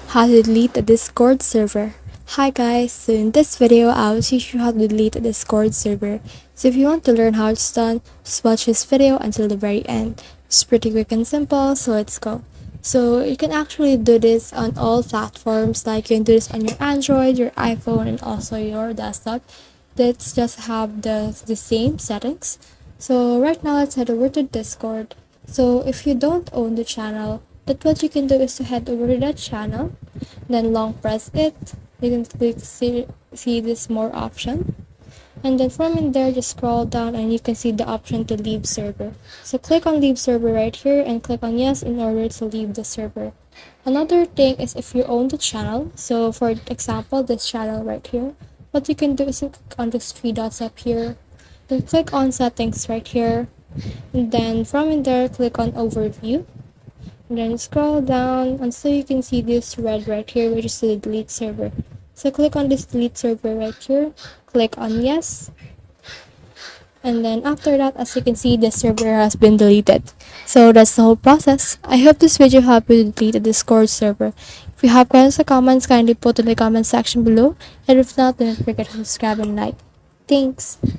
How to delete a Discord server. Hi guys, so in this video I will teach you how to delete a Discord server. So if you want to learn how it's done, just watch this video until the very end. It's pretty quick and simple, so let's go. So you can actually do this on all platforms, like you can do this on your Android, your iPhone, and also your desktop. Let's just have the same settings. So right now let's head over to Discord. So if you don't own the channel, then what you can do is to head over to that channel, then long press it. You can click see this more option, and then from in there just scroll down and you can see the option to leave server. So click on leave server right here and click on yes in order to leave the server. Another thing is if you own the channel, so for example this channel right here, what you can do is you click on these three dots up here, then click on settings right here, and then from in there click on overview, and then scroll down until you can see this red right here, which is the delete server. So click on this delete server right here, click on yes, and then after that, as you can see, the server has been deleted. So that's the whole process. I hope this video helped you to delete the Discord server. If you have questions or comments, kindly put in the comment section below, and if not, don't forget to subscribe and like. Thanks.